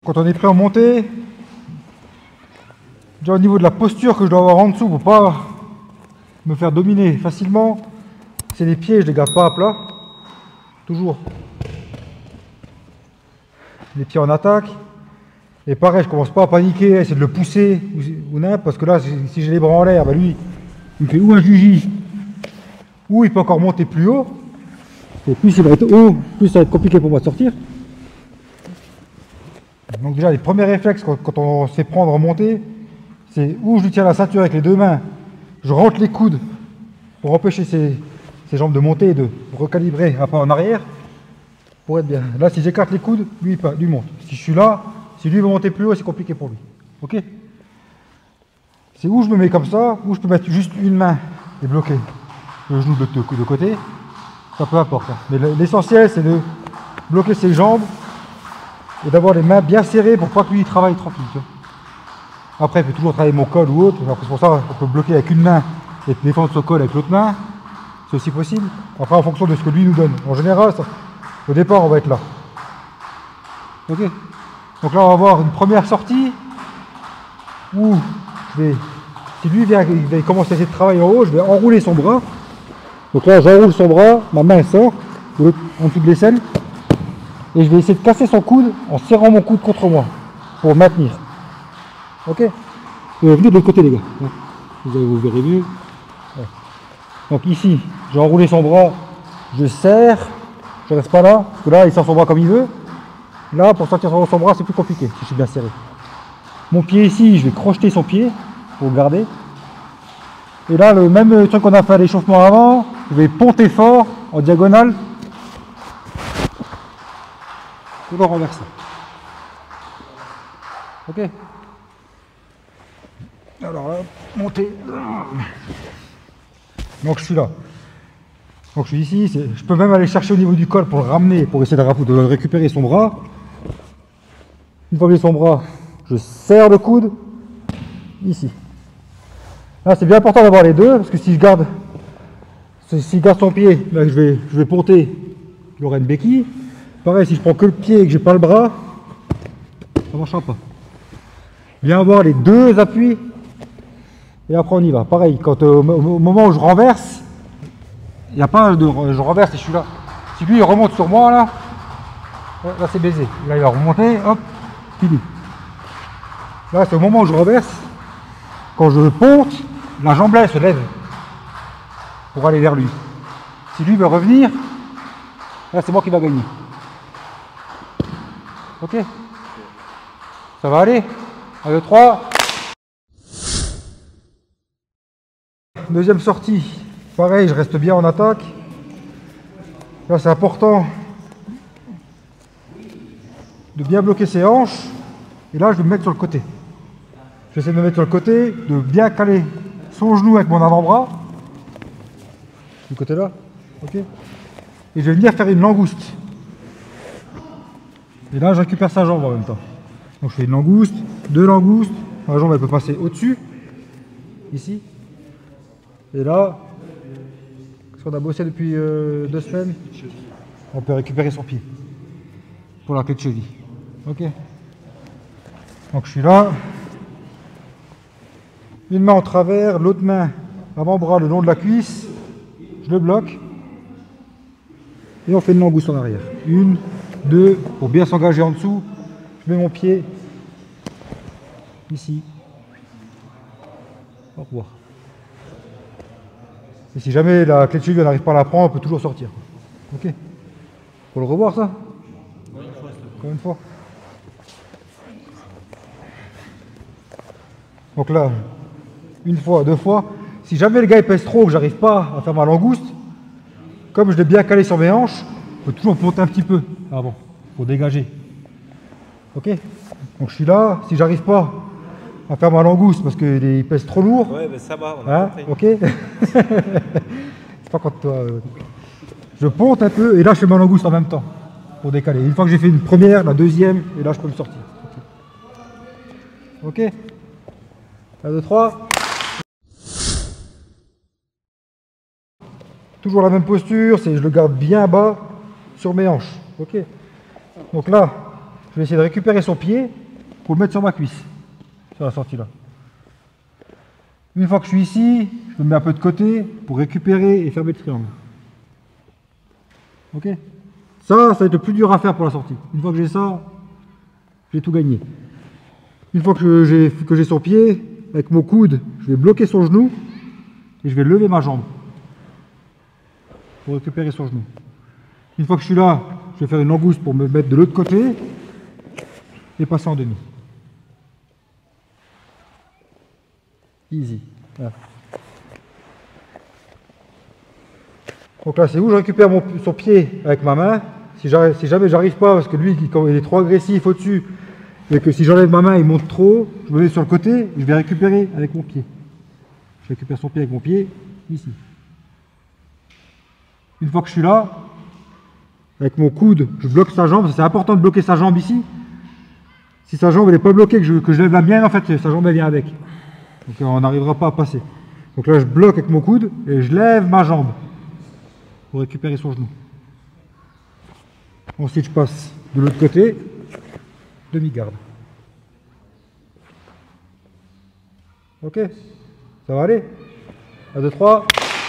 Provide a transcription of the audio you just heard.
quand on est prêt en montée, déjà au niveau de la posture que je dois avoir en dessous pour pas me faire dominer facilement, c'est les pieds, je les garde pas à plat, toujours les pieds en attaque. Et pareil, je commence pas à paniquer, à essayer de le pousser ou n'importe, parce que là, si j'ai les bras en l'air, bah lui, il me fait ou un juji, ou il peut encore monter plus haut. Et plus il va être haut, plus ça va être compliqué pour moi de sortir. Donc déjà, les premiers réflexes quand on se fait prendre en montée, c'est où je lui tiens la ceinture avec les deux mains, je rentre les coudes pour empêcher ses jambes de monter et de recalibrer un pas en arrière pour être bien. Là, si j'écarte les coudes, lui monte. Si je suis là, si lui veut monter plus haut, c'est compliqué pour lui. Ok? C'est où je me mets comme ça, où je peux mettre juste une main et bloquer le genou de côté. Ça peu importe. Hein. Mais l'essentiel, c'est de bloquer ses jambes et d'avoir les mains bien serrées pour pas que lui travaille tranquille. Tu vois. Après, il peut toujours travailler mon col ou autre. C'est pour ça qu'on peut bloquer avec une main et défendre son col avec l'autre main. C'est aussi possible. Après, en fonction de ce que lui nous donne. En général, au départ, on va être là. Ok? Donc là, on va avoir une première sortie où si lui il va commencer à essayer de travailler en haut, je vais enrouler son bras. Donc là, j'enroule son bras, ma main sort en dessous de l'aisselle. Et je vais essayer de casser son coude en serrant mon coude contre moi pour maintenir. Ok? Venez de l'autre côté, les gars. Vous verrez mieux. Ouais. Donc ici, j'ai enroulé son bras, je serre, je reste pas là, parce que là, il sort son bras comme il veut. Là, pour sortir son bras, c'est plus compliqué, si je suis bien serré. Mon pied ici, je vais crocheter son pied pour le garder. Et là, le même truc qu'on a fait à l'échauffement avant, je vais ponter fort en diagonale. Je vais renverser. Ok. Alors là, monter. Donc je suis là. Donc je suis ici. Je peux même aller chercher au niveau du col pour le ramener, pour essayer de récupérer son bras. Une fois que j'ai son bras, je serre le coude. Ici. Là, c'est bien important d'avoir les deux, parce que s'il garde son pied, là, je vais ponter, il aura une béquille. Pareil, si je prends que le pied et que j'ai pas le bras, ça ne marchera pas. Bien avoir les deux appuis, et après on y va. Pareil, au moment où je renverse, il n'y a pas de je renverse et je suis là. Si lui il remonte sur moi là c'est baisé. Là il va remonter, hop, fini. Là c'est au moment où je renverse, quand je ponte, la jambe là elle se lève pour aller vers lui. Si lui veut revenir, là c'est moi qui va gagner. Ok? Ça va aller? 1, 2, 3. Deuxième sortie. Pareil, je reste bien en attaque. Là c'est important de bien bloquer ses hanches. Et là je vais me mettre sur le côté. J'essaie de me mettre sur le côté, de bien caler son genou avec mon avant-bras. Du côté là. Ok? Et je vais venir faire une langouste. Et là je récupère sa jambe en même temps. Donc je fais une langouste, deux langoustes. La jambe elle peut passer au-dessus. Ici. Et là, parce qu'on a bossé depuis 2 semaines, on peut récupérer son pied pour la clé de cheville. Ok. Donc je suis là. Une main en travers, l'autre main avant-bras le long de la cuisse. Je le bloque. Et on fait une langouste en arrière. 1, 2, pour bien s'engager en dessous. Je mets mon pied ici. Au revoir. Et si jamais la clé de cheville n'arrive pas à la prendre, on peut toujours sortir. Ok. Faut le revoir ça? Encore une fois. Donc là, une fois, 2 fois. Si jamais le gars il pèse trop, que j'arrive pas à faire ma langouste, comme je l'ai bien calé sur mes hanches, il faut toujours monter un petit peu avant, pour dégager. Ok. Donc je suis là, si j'arrive pas à faire ma langouste parce qu'il pèse trop lourd. Ouais, mais ça va, on a compris. Ok. C'est pas quand toi. Je ponte un peu et là je fais ma langouste en même temps pour décaler. Une fois que j'ai fait une première, la deuxième, et là je peux me sortir. Ok. 1, 2, 3. Toujours la même posture, c'est je le garde bien bas sur mes hanches. Ok. Donc là, vais essayer de récupérer son pied pour le mettre sur ma cuisse, sur la sortie là. Une fois que je suis ici, je me mets un peu de côté pour récupérer et fermer le triangle. Ok? Ça va être le plus dur à faire pour la sortie. Une fois que j'ai ça, j'ai tout gagné. Une fois que j'ai son pied, avec mon coude, je vais bloquer son genou et je vais lever ma jambe pour récupérer son genou. Une fois que je suis là, je vais faire une langouste pour me mettre de l'autre côté et passer en demi. Easy. Voilà. Donc là, c'est où je récupère son pied avec ma main. Si jamais j'arrive pas, parce que lui, il est trop agressif au-dessus, et que si j'enlève ma main, il monte trop, je me mets sur le côté et je vais récupérer avec mon pied. Je récupère son pied avec mon pied, ici. Une fois que je suis là, avec mon coude, je bloque sa jambe. C'est important de bloquer sa jambe ici. Si sa jambe n'est pas bloquée, que je lève la mienne, en fait, sa jambe elle vient avec. Donc on n'arrivera pas à passer. Donc là, je bloque avec mon coude et je lève ma jambe pour récupérer son genou. Ensuite, je passe de l'autre côté, demi-garde. Ok? Ça va aller? 1, 2, 3.